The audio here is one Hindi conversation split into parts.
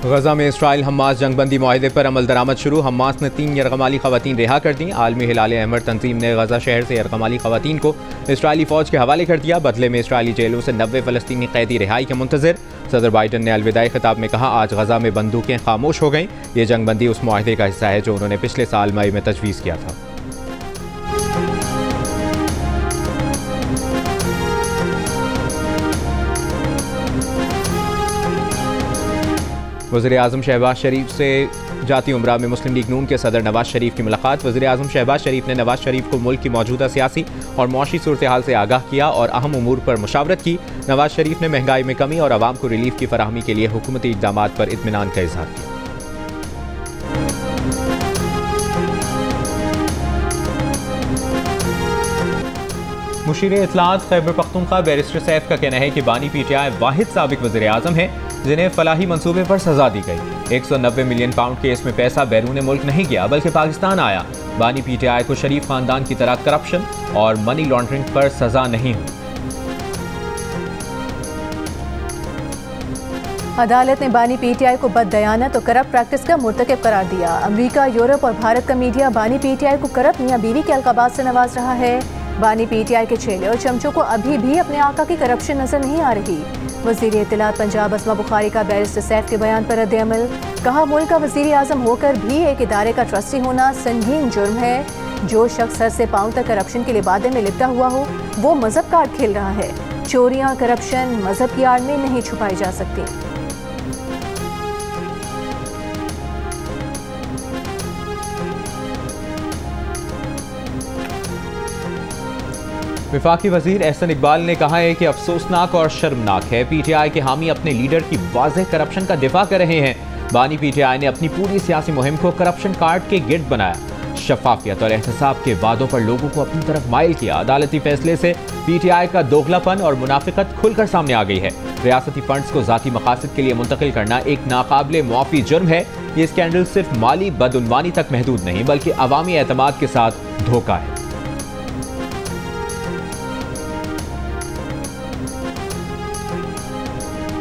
गजा में इसराइल हमास जंगबंदी मुआहदे पर अमल दरामद शुरू। हमास ने 3 यरगमाली खवातीन रिहा कर दी। आलमी हिलाल अहमर तंजीम ने गजा शहर से यरगमाली खवातीन को इसराइली फौज के हवाले कर दिया। बदले में इसराइली जेलों से 90 फलस्तीनी कैदी रिहाई के मुंतजर। सदर बाइडन ने अलविदाई खिताब में कहा, आज गजा में बंदूकें खामोश हो गईं। ये जंगबंदी उस मुआहदे का हिस्सा है जो उन्होंने पिछले साल मई में तजवीज़ किया था। वज़ीर आज़म शहबाज शरीफ से जाती उम्रा में मुस्लिम लीग नून के सदर नवाज शरीफ की मुलाकात। वज़ीर आज़म शहबाज शरीफ ने नवाज शरीफ को मुल्क की मौजूदा सियासी और मुआशी सूरत हाल से आगाह किया और अहम उमूर पर मुशावरत की। नवाज शरीफ ने महंगाई में कमी और आवाम को रिलीफ की फराहमी के लिए हुकूमती इक़दामात पर इत्मीनान का इज़हार किया। मुशीर इत्तलात खैबर पख्तूनख्वा बैरिस्टर सैफ का कहना है कि बानी PTI वाहिद साबिक वज़ीर आज़म है जिन्हें फलाही मंसूबे पर सजा दी गई। 190 मिलियन पाउंड केस में पैसा बैरून मुल्क नहीं गया बल्कि पाकिस्तान आया। बानी PTI को शरीफ खानदान की तरह करप्शन और मनी लॉन्ड्रिंग पर सजा नहीं हुई। अदालत ने बानी PTI को बददयानत और करप्ट प्रैक्टिस का मुर्तकिब करार दिया। अमेरिका, यूरोप और भारत का मीडिया बानी PTI को करप्ट मियां बीवी के अलकाबात से नवाज रहा है। बानी PTI के चेले और चमचों को अभी भी अपने आका की करप्शन नजर नहीं आ रही। वज़ीर इत्तलात पंजाब अस्मा बुखारी का बैरिस्टर सैफ के बयान पर रद्द-ए-अमल। कहा, मुल्क का वज़ीर आज़म होकर भी एक इदारे का ट्रस्टी होना संगीन जुर्म है। जो शख्स सर से पांव तक करप्शन के लिबादे में लिपटा हुआ हो वो मजहब कार्ड खेल रहा है। चोरियां, करप्शन मजहब की आड़ में नहीं छुपाई जा सकती। वफाकी वजीर एहसन इकबाल ने कहा है कि अफसोसनाक और शर्मनाक है PTI के हामी अपने लीडर की वाज़ेह करप्शन का दिफा कर रहे हैं। बानी PTI ने अपनी पूरी सियासी मुहिम को करप्शन कार्ड के गिर्द बनाया। शफाफियत और एहतसाब के वादों पर लोगों को अपनी तरफ माइल किया। अदालती फैसले से PTI का दोगलापन और मुनाफिकत खुलकर सामने आ गई है। रियासती फंड्स को ज़ाती मकासद के लिए मुंतकिल करना एक नाकाबिले मुआफ़ी जुर्म है। ये स्कैंडल सिर्फ माली बदउनवानी तक महदूद नहीं बल्कि अवामी एतमाद के साथ धोखा है।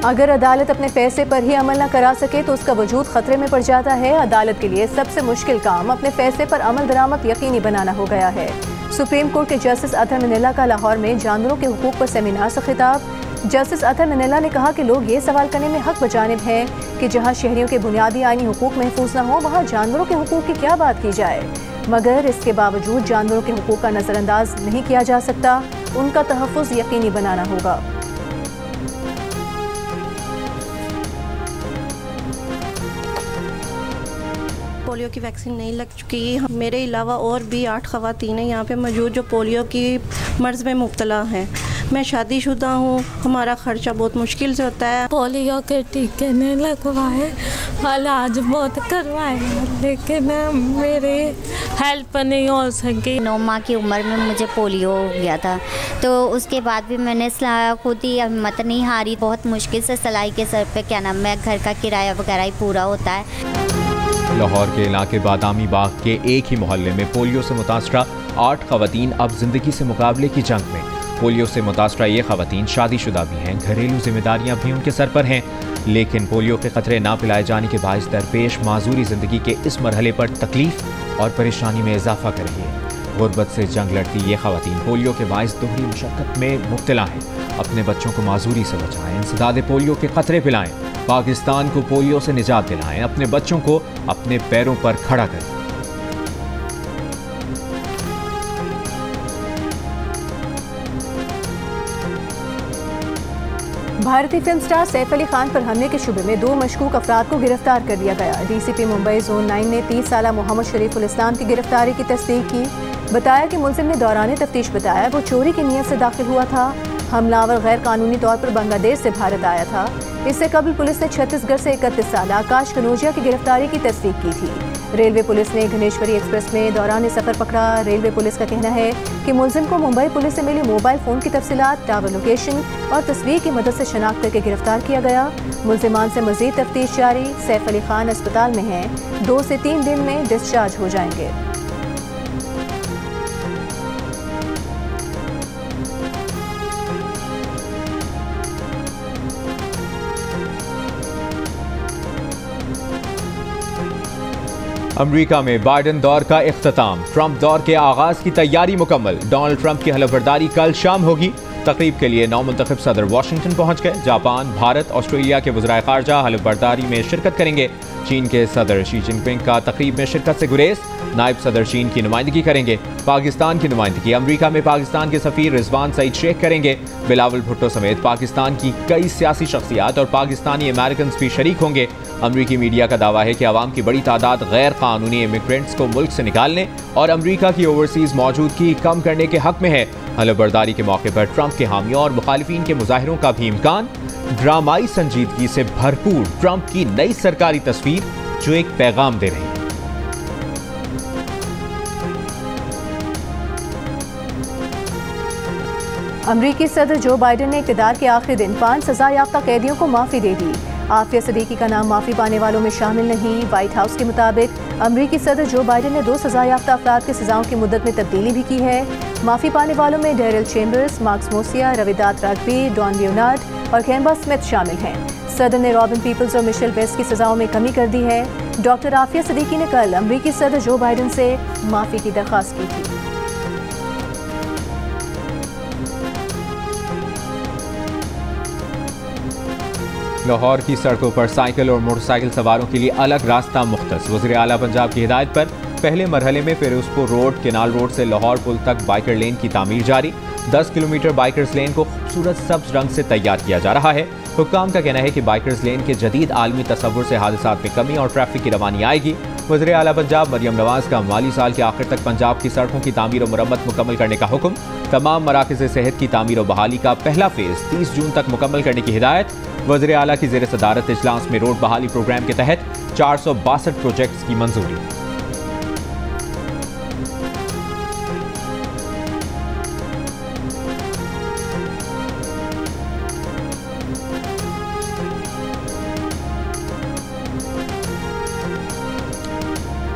अगर अदालत अपने फैसले पर ही अमल न करा सके तो उसका वजूद खतरे में पड़ जाता है। अदालत के लिए सबसे मुश्किल काम अपने फैसले पर अमल दरामद यकीनी बनाना हो गया है। सुप्रीम कोर्ट के जस्टिस अतहर मनिल्ला का लाहौर में जानवरों के हुकूक पर सेमिनार से खिताब। जस्टिस अतहर मनिल्ला ने कहा कि लोग ये सवाल करने में हक बजानिब हैं कि जहाँ शहरियों के बुनियादी आईनी हुकूक महफूज न हो वहाँ जानवरों के हुकूक की क्या बात की जाए। मगर इसके बावजूद जानवरों के हुकूक का नज़रअंदाज नहीं किया जा सकता। उनका तहफ़्फ़ुज़ यकीनी बनाना होगा। पोलियो की वैक्सीन नहीं लग चुकी। मेरे अलावा और भी 8 ख़वातीन हैं यहाँ पे मौजूद जो पोलियो की मर्ज़ में मुब्तला हैं। मैं शादीशुदा हूँ, हमारा ख़र्चा बहुत मुश्किल से होता है। पोलियो के टीके नहीं लगवाए, इलाज बहुत करवाए लेकिन मेरी हेल्प नहीं हो सकी। 9 माह की उम्र में मुझे पोलियो हो गया था तो उसके बाद भी मैंने खुद ही हिम्मत नहीं हारी। बहुत मुश्किल से सलाई के सर पे क्या नाम है घर का किराया वगैरह ही पूरा होता है। लाहौर के इलाके बादामी बाग के एक ही मोहल्ले में पोलियो से मुतासरा 8 खवातीन अब जिंदगी से मुकाबले की जंग में। पोलियो से मुतासरा ये खवातीन शादीशुदा भी हैं, घरेलू जिम्मेदारियां भी उनके सर पर हैं, लेकिन पोलियो के खतरे ना पिलाए जाने के बायस दरपेश माजूरी ज़िंदगी के इस मरहले पर तकलीफ और परेशानी में इजाफा कर रही है। गुर्बत से जंग लड़ती ये खवातीन पोलियो के बायस दोहरी मुशक्कत में मुब्तला हैं। अपने बच्चों को माजूरी से बचाएं, इंसदादे पोलियो के खतरे पिलाएं, पाकिस्तान को पोलियो से निजात दिलाएं, अपने बच्चों को अपने पैरों पर खड़ा करें। भारतीय फिल्म स्टार सैफ अली खान पर हमले के शुबे में 2 मशकूक अफराद को गिरफ्तार कर लिया गया। DCP मुंबई जोन 9 ने 30 साला मोहम्मद शरीफुल इस्लाम की गिरफ्तारी की तस्दीक की। बताया कि मुलजिम ने दौरान तफ्तीश बताया वो चोरी की नीयत से दाखिल हुआ था। हमलावर गैर कानूनी तौर पर बांग्लादेश से भारत आया था। इससे कबल पुलिस ने छत्तीसगढ़ से 31 साल आकाश कनौजिया की गिरफ्तारी की तस्दीक की थी। रेलवे पुलिस ने घनेश्वरी एक्सप्रेस में दौरान सफर पकड़ा। रेलवे पुलिस का कहना है कि मुलजिम को मुंबई पुलिस से मिली मोबाइल फोन की तफसीलात, टावर लोकेशन और तस्वीर की मदद से शनाख्त करके गिरफ्तार किया गया। मुलजिमान से मजीद तफ्तीश जारी। सैफ अली खान अस्पताल में हैं, 2 से 3 दिन में डिस्चार्ज हो जाएंगे। अमेरिका में बाइडन दौर का इख्तिताम, ट्रंप दौर के आगाज की तैयारी मुकम्मल। डोनाल्ड ट्रंप की हलफबरदारी कल शाम होगी। तकरीब के लिए नौमुंतखब सदर वाशिंगटन पहुंच गए। जापान, भारत, ऑस्ट्रेलिया के वज़राए ख़ारजा हलफबरदारी में शिरकत करेंगे। चीन के सदर शी जिनपिंग का तकरीब में शिरकत से गुरेज, नायब सदर चीन की नुमाइंदगी करेंगे। पाकिस्तान की नुमाइंदगी अमेरिका में पाकिस्तान के सफ़ीर रिजवान सईद शेख करेंगे। बिलावल भुट्टो समेत पाकिस्तान की कई सियासी शख्सियात और पाकिस्तानी अमेरिकन भी शरीक होंगे। अमरीकी मीडिया का दावा है कि आवाम की बड़ी तादाद गैर कानूनी इमिग्रेंट्स को मुल्क से निकालने और अमरीका की ओवरसीज मौजूदगी कम करने के हक में है। हलफबरदारी के मौके पर ट्रंप के हामियों और मुखालिफिन के मुजाहिरों का भी इम्कान। ड्रामाई संजीदगी से भरपूर ट्रंप की नई सरकारी तस्वीर जो एक पैगाम दे रही है। अमरीकी सदर जो बाइडन ने इक़्तिदार के आखिरी दिन 5 सजा याफ्ता कैदियों को माफ़ी दे दी। आफिया सदीकी का नाम माफ़ी पाने वालों में शामिल नहीं। व्हाइट हाउस के मुताबिक अमरीकी सदर जो बाइडन ने 2 सजा याफ्ता अफराद की सजाओं की मुद्दत में तब्दीली भी की है। माफ़ी पाने वालों में Darryl Chambers, Marcus Mosiah, Ravidath Ragbir, Don Leonard और कैम्बा स्मिथ शामिल हैं। सदर ने रॉबिन पीपल्स और मिशेल वेस्ट की सजाओं में कमी कर दी है। डॉक्टर आफिया सदीकी ने कल अमरीकी सदर जो बाइडन से माफ़ी की दरख्वास्त की थी। लाहौर की सड़कों पर साइकिल और मोटरसाइकिल सवारों के लिए अलग रास्ता मुख्तस। वज़ीर आला पंजाब की हिदायत पर पहले मरहले में फिरोजपुर रोड, केनाल रोड से लाहौर पुल तक बाइकर लेन की तामीर जारी। 10 किलोमीटर बाइकर्स लेन को खूबसूरत सब्ज रंग से तैयार किया जा रहा है। हुक्काम का कहना है कि बाइकर्स लेन के जदीद आलमी तसव्वुर से हादसात में कमी और ट्रैफिक की रवानी आएगी। वज़ीर आला पंजाब मरियम नवाज का माली साल के आखिर तक पंजाब की सड़कों की तामीर और मरम्मत मुकम्मल करने का हुक्म। तमाम मराकज़ सेहत की तामीर और बहाली का पहला फेज़ 30 जून तक मुकम्मल करने की हिदायत। वज़ीर आला की ज़ेर सदारत इजलास में रोड बहाली प्रोग्राम के तहत 462 प्रोजेक्ट्स की मंजूरी।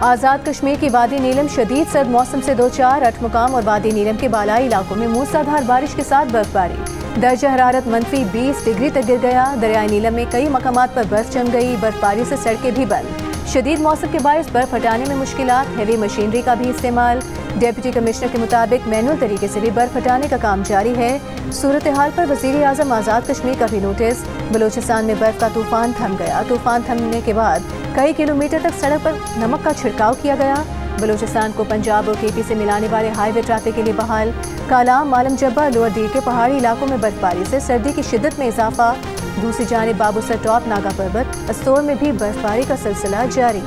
आज़ाद कश्मीर की वादी नीलम शदीद सर्द मौसम से दो चार। अठमुकाम और वादी नीलम के बालाई इलाकों में मूसलाधार बारिश के साथ बर्फबारी। दर्जा हरारत -20 डिग्री तक गिर गया। दरियाई नीलम में कई मकामात पर बर्फ जम गई। बर्फबारी से सड़कें भी बंद। शदीद मौसम के बायस बर्फ हटाने में मुश्किलात। हैवी मशीनरी का भी इस्तेमाल। डिप्टी कमिश्नर के मुताबिक मैनुअल तरीके से भी बर्फ हटाने का काम जारी है। सूरत हाल पर वज़ीर आज़म आज़ाद कश्मीर का भी नोटिस। बलूचिस्तान में बर्फ का तूफान थम गया। तूफान थमने के बाद कई किलोमीटर तक सड़क पर नमक का छिड़काव किया गया। बलूचिस्तान को पंजाब और केपी से मिलाने वाले हाईवे ट्रैफिक के लिए बहाल। कालाम, मालम जब्बा, लोअर दीर के पहाड़ी इलाकों में बर्फबारी से सर्दी की शिद्दत में इजाफा। दूसरी जानिब बाबूसर टॉप, नागा पर्वत, अस्तोर में भी बर्फबारी का सिलसिला जारी।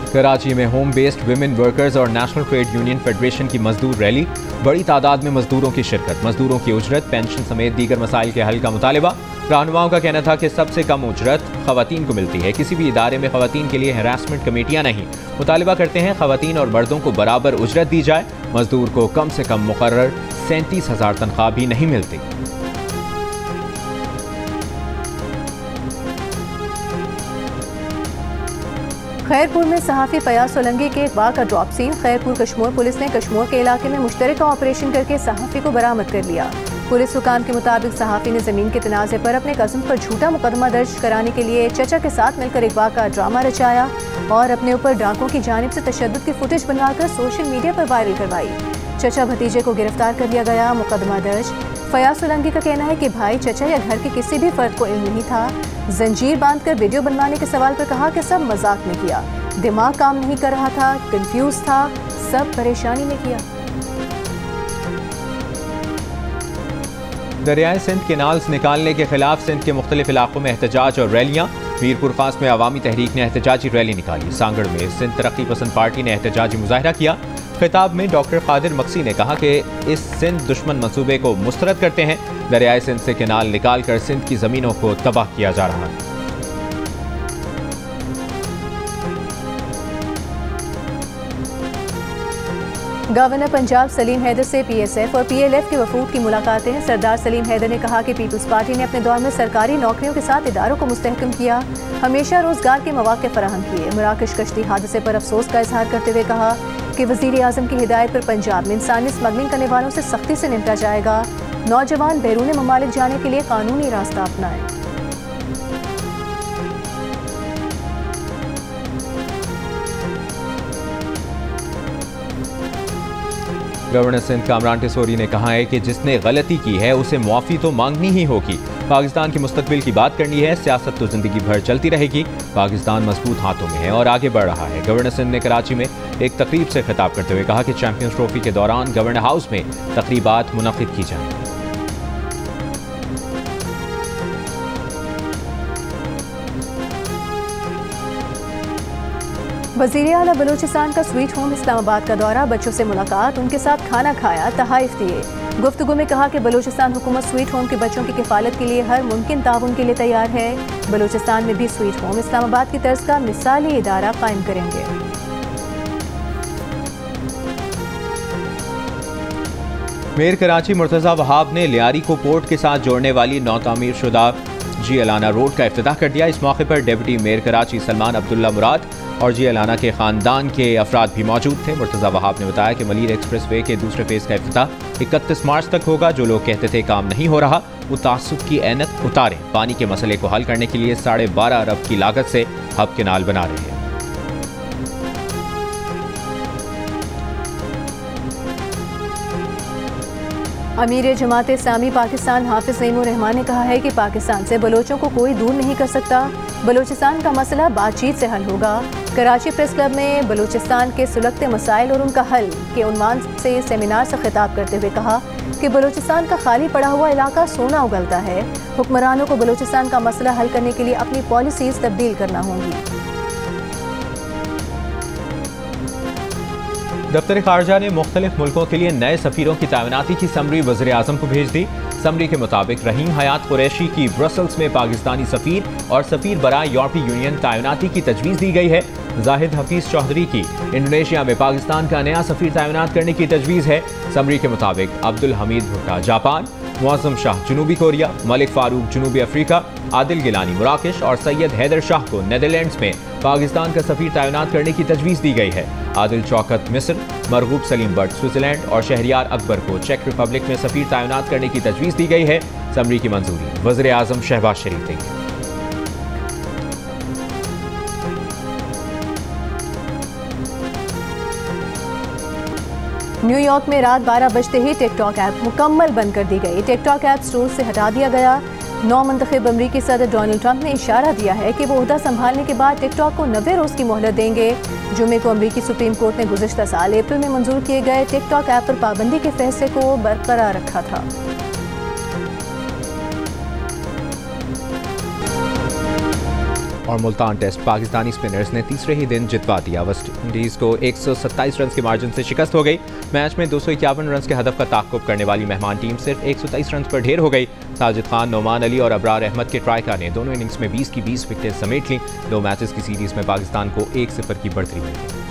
कराची में होम बेस्ड विमेन वर्कर्स और नेशनल ट्रेड यूनियन फेडरेशन की मजदूर रैली। बड़ी तादाद में मजदूरों की शिरकत। मजदूरों की उजरत, पेंशन समेत दीगर मसाइल के हल का मुतालबा। रहनुमाओं का कहना था कि सबसे कम उजरत खवातीन को मिलती है। किसी भी इदारे में खवातीन के लिए हैरासमेंट कमेटियां नहीं। मुतालबा करते हैं खवातीन और मर्दों को बराबर उजरत दी जाए। मजदूर को कम से कम मुकर्रर 37,000 तनख्वाह भी नहीं मिलती। खैरपुर में सहाफ़ी फयाज सोलंकी के अगवा का drop scene. Khairpur Kashmore police ने कश्मोर के इलाके में मुश्तरका ऑपरेशन करके सहाफ़ी को बरामद कर लिया। पुलिस हुकाम के मुताबिक सहाफ़ी ने ज़मीन के तनाज़े पर अपने कज़न पर झूठा मुकदमा दर्ज कराने के लिए चचा के साथ मिलकर अगवा का ड्रामा रचाया और अपने ऊपर डाकुओं की जानिब से तशद्दुद की फुटेज बनवाकर सोशल मीडिया पर वायरल करवाई। चचा भतीजे को गिरफ्तार कर लिया गया। मुकदमा दर्ज। फयाज सोलंकी का कहना है कि भाई, चचा या घर के किसी भी फर्द को इल्म नहीं था। जंजीर बांधकर वीडियो बनवाने के सवाल पर कहा कि सब मजाक में किया, दिमाग काम नहीं कर रहा था, कंफ्यूज था, सब परेशानी में किया। दरियाए सिंध केनाल्स निकालने के खिलाफ सिंध के मुख्तलिफ इलाकों में एहतजाज और रैलियाँ। मीरपुर खास में अवामी तहरीक ने एहतजाजी रैली निकाली। सांगड़ में सिंध तरक्की पसंद पार्टी ने एहतजाजी मुजाहरा किया। खिताब में डॉक्टर कादिर मक्सी ने कहा कि इस सिंध दुश्मन मंसूबे को मुस्तरद करते हैं। दरियाए सिंध से केनाल निकाल कर सिंध की ज़मीनों को तबाह किया जा रहा है। गवर्नर पंजाब सलीम हैदर से PSF और PLF के वफूद की मुलाकातें। सरदार सलीम हैदर ने कहा कि पीपल्स पार्टी ने अपने दौर में सरकारी नौकरियों के साथ इदारों को मुस्तहकम किया, हमेशा रोजगार के मौके फराहम किए। मराकश कश्ती हादसे पर अफसोस का इजहार करते हुए कहा कि वज़ीर आज़म की हिदायत पर पंजाब में इंसानी स्मगलिंग करने वालों से सख्ती से निपटा जाएगा। नौजवान बैरून ममालिक जाने के लिए कानूनी रास्ता अपनाएं। गवर्नर सिंध कामरान टिसोरी ने कहा है कि जिसने गलती की है उसे मुआफ़ी तो मांगनी ही होगी। पाकिस्तान के मुस्तकबिल की बात करनी है, सियासत तो जिंदगी भर चलती रहेगी। पाकिस्तान मजबूत हाथों में है और आगे बढ़ रहा है। गवर्नर सिंध ने कराची में एक तकरीब से खिताब करते हुए कहा कि चैंपियंस ट्रॉफी के दौरान गवर्नर हाउस में तकरीबात मुनक़िद की जाएं। वज़ीर आला बलूचिस्तान का स्वीट होम इस्लामाबाद का दौरा, बच्चों से मुलाकात, उनके साथ खाना खाया, तहाइफ दिए। गुफ्तगू में कहा कि बलूचिस्तान हुकूमत स्वीट होम के बच्चों की किफ़ालत के लिए हर मुमकिन ताउन के लिए तैयार है। बलूचिस्तान में भी स्वीट होम इस्लामाबाद की तर्ज का मिसाली इदारा कायम करेंगे। मेयर कराची मुर्तज़ा वहाब ने लियारी को पोर्ट के साथ जोड़ने वाली नौतामीर शुदा जी अलाना रोड का इफ्तिताह कर दिया। इस मौके पर डिप्टी मेयर कराची सलमान अब्दुल्ला मुराद और जी अलाना के ख़ानदान के अफराद भी मौजूद थे। मुर्तज़ा वहाब ने बताया कि मलीर एक्सप्रेस वे के दूसरे फेज़ का इफ्तिताह 31 मार्च तक होगा। जो लोग कहते थे काम नहीं हो रहा, वो तासुब की ऐनक उतारें। पानी के मसले को हल करने के लिए 12.5 अरब की लागत से हब केनाल बना रहे हैं। अमीर जमात इस्लामी पाकिस्तान हाफिज नईमुर रहमान ने कहा है कि पाकिस्तान से बलोचों को कोई दूर नहीं कर सकता। बलूचिस्तान का मसला बातचीत से हल होगा। कराची प्रेस क्लब में बलूचिस्तान के सुलगते मसाइल और उनका हल के उन्वान से सेमिनार से खिताब करते हुए कहा कि बलूचिस्तान का खाली पड़ा हुआ इलाका सोना उगलता है। हुक्मरानों को बलूचिस्तान का मसला हल करने के लिए अपनी पॉलिसीज तब्दील करना होंगी। दफ्तर खारजा ने मुख्तलिफ मुल्कों के लिए नए सफ़ीरों की तैनाती की समरी वज़ीर आज़म को भेज दी। समरी के मुताबिक रहीम हयात कुरैशी की ब्रसल्स में पाकिस्तानी सफ़ीर और सफ़ीर बराए यूरोपीय यूनियन तैनाती की तजवीज़ दी गई है। जाहिद हफीज़ चौधरी की इंडोनेशिया में पाकिस्तान का नया सफ़ीर तैनात करने की तजवीज़ है। समरी के मुताबिक अब्दुल हमीद भुट्टा जापान, मुअज़्ज़म शाह जनूबी कोरिया, मलिक फारूक जनूबी अफ्रीका, आदिल गिलानी मराकश और सैयद हैदर शाह को नेदरलैंड्स में पाकिस्तान का सफ़ीर तैनात करने की तजवीज़ दी गई है। आदिल चौकत मिस्र, मरगूब सलीम बट स्विट्ज़रलैंड और शहरियार अकबर को चेक रिपब्लिक में सफ़ीर तैनात करने की तजवीज़ दी गई है। समरी की मंजूरी वज़ीर आज़म शहबाज शरीफ देंगे। न्यूयॉर्क में रात 12 बजते ही टिकटॉक ऐप मुकम्मल बंद कर दी गई। टिकटॉक ऐप स्टोर से हटा दिया गया। नौ मुंतखब अमरीकी सदर डोनाल्ड ट्रंप ने इशारा दिया है कि वो ओहदा संभालने के बाद टिकटॉक को 90 रोज़ की मोहलत देंगे। जुमे को अमरीकी सुप्रीम कोर्ट ने गुज़िश्ता साल अप्रैल में मंजूर किए गए टिकटॉक ऐप पर पाबंदी के फैसले को बरकरार रखा था। और मुल्तान टेस्ट पाकिस्तानी स्पिनर्स ने तीसरे ही दिन जितवा दिया। वेस्ट इंडीज़ को 127 रन के मार्जिन से शिकस्त हो गई। मैच में 251 रन के हदफ का ताक़ुब करने वाली मेहमान टीम सिर्फ 123 रन पर ढेर हो गई। साजिद खान, नोमान अली और अबरार अहमद के ट्राइका ने दोनों इनिंग्स में 20 की 20 विकेटें समेट लीं। 2 मैचेस की सीरीज़ में पाकिस्तान को 1-0 की बढ़तरी मिल गई।